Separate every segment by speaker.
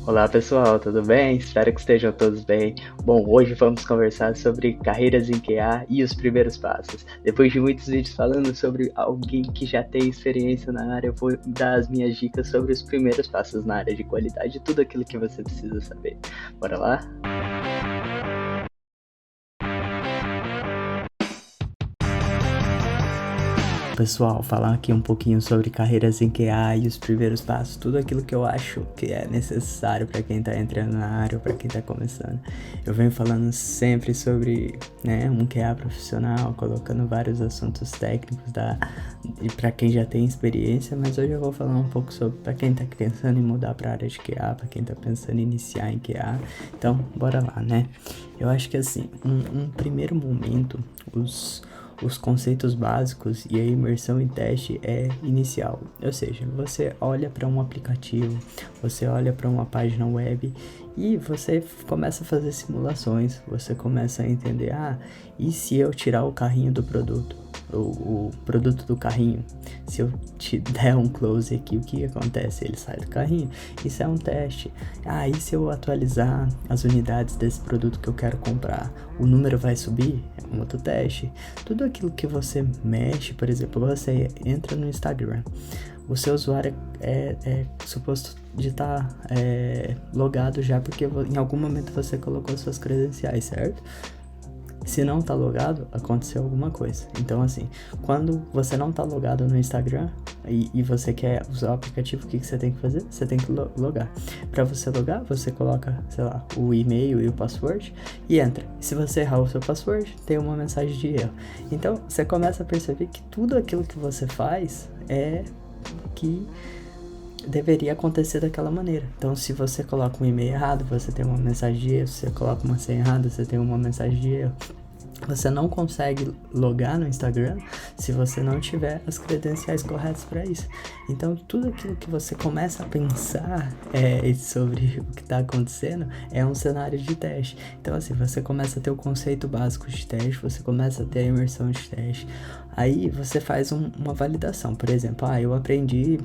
Speaker 1: Olá pessoal, tudo bem? Espero que estejam todos bem. Bom, hoje vamos conversar sobre carreiras em QA e os primeiros passos. Depois de muitos vídeos falando sobre alguém que já tem experiência na área, eu vou dar as minhas dicas sobre os primeiros passos na área de qualidade, tudo aquilo que você precisa saber. Bora lá? Pessoal, falar aqui um pouquinho sobre carreiras em QA e os primeiros passos, tudo aquilo que eu acho que é necessário para quem está entrando na área ou para quem está começando. Eu venho falando sempre sobre, um QA profissional, colocando vários assuntos técnicos para quem já tem experiência, mas hoje eu vou falar um pouco sobre para quem está pensando em mudar para a área de QA, para quem está pensando em iniciar em QA. Então, bora lá, né? Eu acho que assim, um primeiro momento, os conceitos básicos e a imersão em teste é inicial. Ou seja, você olha para um aplicativo, você olha para uma página web e você começa a fazer simulações, você começa a entender, e se eu tirar o carrinho do produto? O produto do carrinho, se eu te der um close aqui, o que acontece? Ele sai do carrinho. Isso é um teste. E se eu atualizar as unidades desse produto que eu quero comprar, o número vai subir? É um outro teste. Tudo aquilo que você mexe, por exemplo, você entra no Instagram, o seu usuário é suposto de estar logado já, porque em algum momento você colocou suas credenciais, certo? Se não tá logado, aconteceu alguma coisa. Então, assim, quando você não tá logado no Instagram e você quer usar o aplicativo, o que você tem que fazer? Você tem que logar. Para você logar, você coloca, sei lá, o e-mail e o password e entra. Se você errar o seu password, tem uma mensagem de erro. Então, você começa a perceber que tudo aquilo que você faz é que deveria acontecer daquela maneira. Então, se você coloca um e-mail errado, você tem uma mensagem de erro. Se você coloca uma senha errada, você tem uma mensagem de erro. Você não consegue logar no Instagram se você não tiver as credenciais corretas para isso. Então, tudo aquilo que você começa a pensar sobre o que está acontecendo é um cenário de teste. Então, assim, você começa a ter o conceito básico de teste, você começa a ter a imersão de teste. Aí, você faz uma validação. Por exemplo, eu aprendi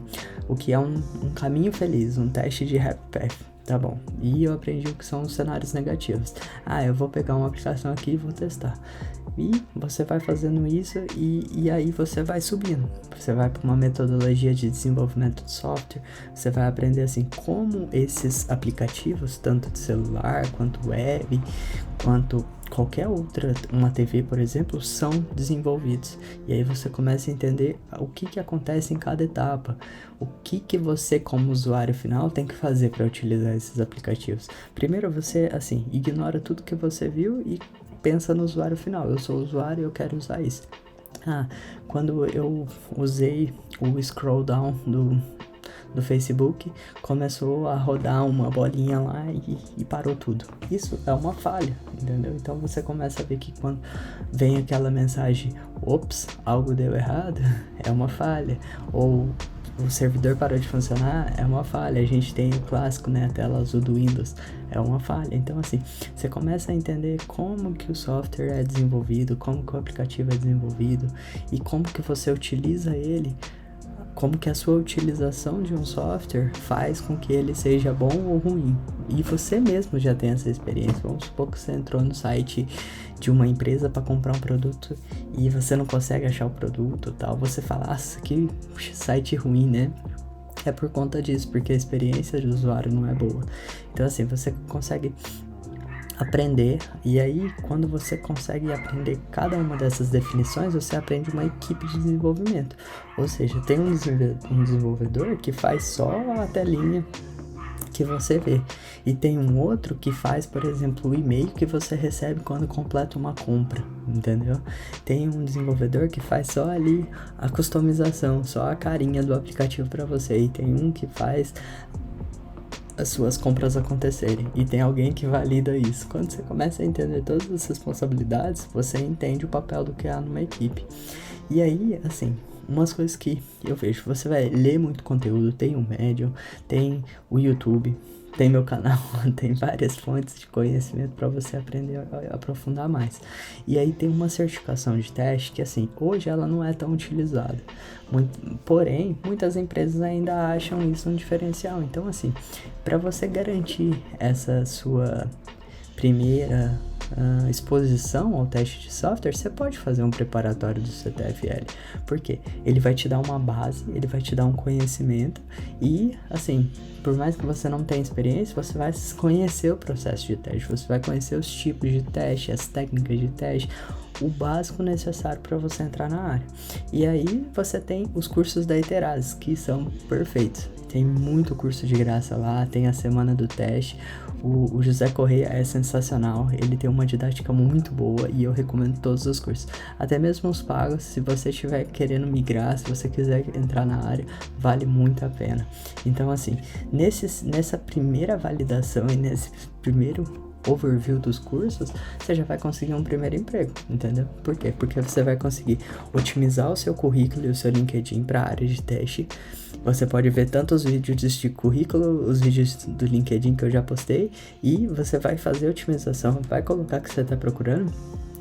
Speaker 1: o que é um caminho feliz, um teste de Happy Path. Tá bom, e eu aprendi o que são os cenários negativos. Eu vou pegar uma aplicação aqui e vou testar. E você vai fazendo isso e aí você vai subindo. Você vai para uma metodologia de desenvolvimento de software. Você vai aprender assim como esses aplicativos, tanto de celular, quanto web, quanto qualquer outra, uma TV, por exemplo, são desenvolvidos. E aí você começa a entender o que acontece em cada etapa. O que você, como usuário final, tem que fazer para utilizar esses aplicativos. Primeiro você, assim, ignora tudo que você viu e pensa no usuário final. Eu sou usuário e eu quero usar isso. Quando eu usei o scroll down do Facebook, começou a rodar uma bolinha lá e parou tudo. Isso é uma falha, entendeu? Então você começa a ver que quando vem aquela mensagem, ops, algo deu errado, é uma falha. Ou o servidor parou de funcionar, é uma falha. A gente tem o clássico, a tela azul do Windows, é uma falha. Então, assim, você começa a entender como que o software é desenvolvido, como que o aplicativo é desenvolvido e como que você utiliza ele, como que a sua utilização de um software faz com que ele seja bom ou ruim. E você mesmo já tem essa experiência. Vamos supor que você entrou no site de uma empresa para comprar um produto e você não consegue achar o produto, tal. Você fala, que site ruim, né? É por conta disso, porque a experiência do usuário não é boa. Então, assim, você consegue aprender, e aí quando você consegue aprender cada uma dessas definições, você aprende uma equipe de desenvolvimento. Ou seja, tem um desenvolvedor que faz só a telinha que você vê, e tem um outro que faz, por exemplo, o e-mail que você recebe quando completa uma compra, entendeu? Tem um desenvolvedor que faz só ali a customização, só a carinha do aplicativo para você, e tem um que faz as suas compras acontecerem, e tem alguém que valida isso. Quando você começa a entender todas as responsabilidades, você entende o papel do que há numa equipe. E aí, assim, umas coisas que eu vejo, você vai ler muito conteúdo, tem o Medium, tem o YouTube, tem meu canal, tem várias fontes de conhecimento para você aprender a aprofundar mais. E aí tem uma certificação de teste que, assim, hoje ela não é tão utilizada. Porém, muitas empresas ainda acham isso um diferencial. Então, assim, para você garantir essa sua primeira exposição ao teste de software, você pode fazer um preparatório do CTFL, porque ele vai te dar uma base, ele vai te dar um conhecimento e, assim, por mais que você não tenha experiência, você vai conhecer o processo de teste, você vai conhecer os tipos de teste, as técnicas de teste, o básico necessário para você entrar na área. E aí você tem os cursos da Iteraz, que são perfeitos. Tem muito curso de graça lá, tem a semana do teste. O José Correia é sensacional, ele tem uma didática muito boa e eu recomendo todos os cursos. Até mesmo os pagos, se você estiver querendo migrar, se você quiser entrar na área, vale muito a pena. Então, assim, nessa primeira validação e nesse primeiro overview dos cursos, você já vai conseguir um primeiro emprego, entendeu? Por quê? Porque você vai conseguir otimizar o seu currículo e o seu LinkedIn para a área de teste. Você pode ver tanto os vídeos de currículo, os vídeos do LinkedIn que eu já postei, e você vai fazer a otimização, vai colocar o que você está procurando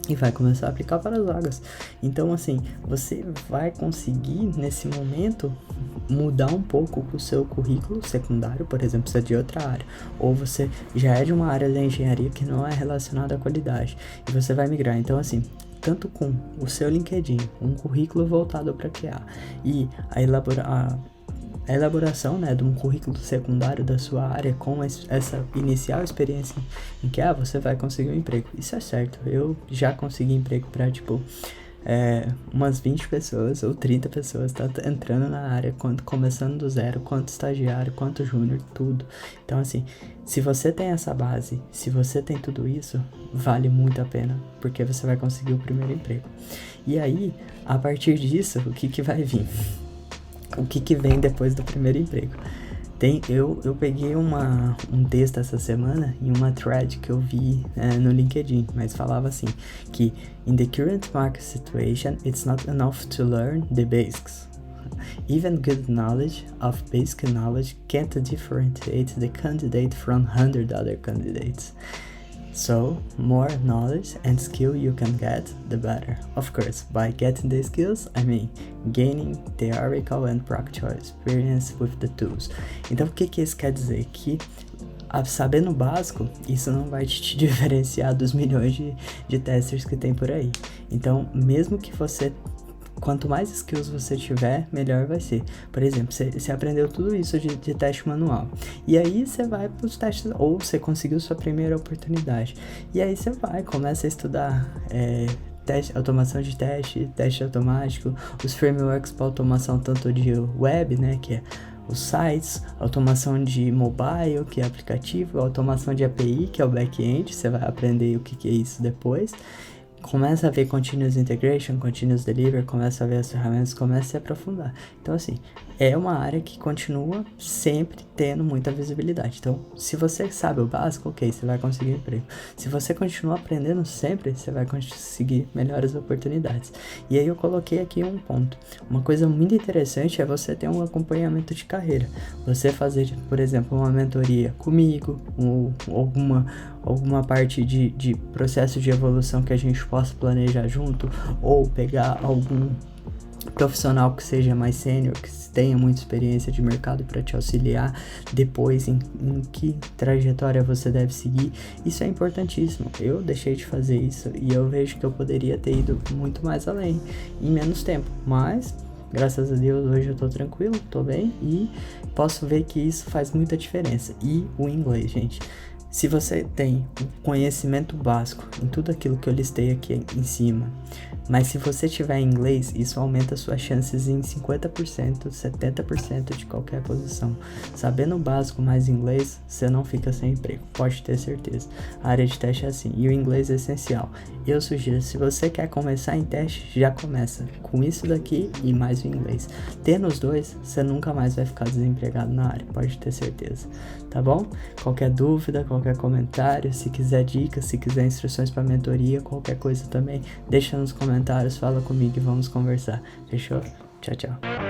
Speaker 1: e vai começar a aplicar para as vagas. Então, assim, você vai conseguir, nesse momento, mudar um pouco o seu currículo secundário, por exemplo, se é de outra área, ou você já é de uma área da engenharia que não é relacionada à qualidade, e você vai migrar. Então, assim, tanto com o seu LinkedIn, um currículo voltado para QA, e a elaboração, né, de um currículo secundário da sua área com essa inicial experiência em que você vai conseguir um emprego. Isso é certo, eu já consegui emprego para, umas 20 pessoas ou 30 pessoas tá entrando na área, quanto começando do zero, quanto estagiário, quanto júnior, tudo. Então, assim, se você tem essa base, se você tem tudo isso, vale muito a pena, porque você vai conseguir o primeiro emprego. E aí, a partir disso, o que vai vir? O que vem depois do primeiro emprego? Eu peguei um texto essa semana em uma thread que eu vi no LinkedIn, mas falava assim, que in the current market situation, it's not enough to learn the basics. Even good knowledge of basic knowledge can't differentiate the candidate from 100 other candidates. So, more knowledge and skill you can get, the better. Of course, by getting the skills, I mean gaining theoretical and practical experience with the tools. Então, o que isso quer dizer? Que, sabendo o básico, isso não vai te diferenciar dos milhões de testers que tem por aí. Então, mesmo que você... Quanto mais skills você tiver, melhor vai ser. Por exemplo, você aprendeu tudo isso de teste manual. E aí você vai para os testes, ou você conseguiu sua primeira oportunidade. E aí você começa a estudar automação de teste automático, os frameworks para automação tanto de web, né, que é os sites, automação de mobile, que é aplicativo, automação de API, que é o back-end, você vai aprender o que é isso depois. Começa a ver Continuous Integration, Continuous Delivery, começa a ver as ferramentas, começa a se aprofundar. Então, assim, é uma área que continua sempre tendo muita visibilidade. Então, se você sabe o básico, ok, você vai conseguir emprego. Se você continuar aprendendo sempre, você vai conseguir melhores oportunidades. E aí eu coloquei aqui um ponto. Uma coisa muito interessante é você ter um acompanhamento de carreira. Você fazer, por exemplo, uma mentoria comigo, ou alguma parte de processo de evolução que a gente possa planejar junto, ou pegar algum profissional que seja mais sênior, que tenha muita experiência de mercado para te auxiliar depois em que trajetória você deve seguir. Isso é importantíssimo. Eu deixei de fazer isso e eu vejo que eu poderia ter ido muito mais além em menos tempo, mas graças a Deus hoje eu tô tranquilo, tô bem e posso ver que isso faz muita diferença. E o inglês, gente, se você tem um conhecimento básico em tudo aquilo que eu listei aqui em cima, mas se você tiver inglês, isso aumenta suas chances em 50%, 70% de qualquer posição. Sabendo o básico mais inglês, você não fica sem emprego, pode ter certeza. A área de teste é assim, e o inglês é essencial. Eu sugiro, se você quer começar em teste, já começa com isso daqui e mais o inglês. Tendo os dois, você nunca mais vai ficar desempregado na área, pode ter certeza, tá bom? Qualquer dúvida, qualquer comentário, se quiser dicas, se quiser instruções para mentoria, qualquer coisa também, deixa nos comentários, fala comigo e vamos conversar. Fechou? Tchau, tchau.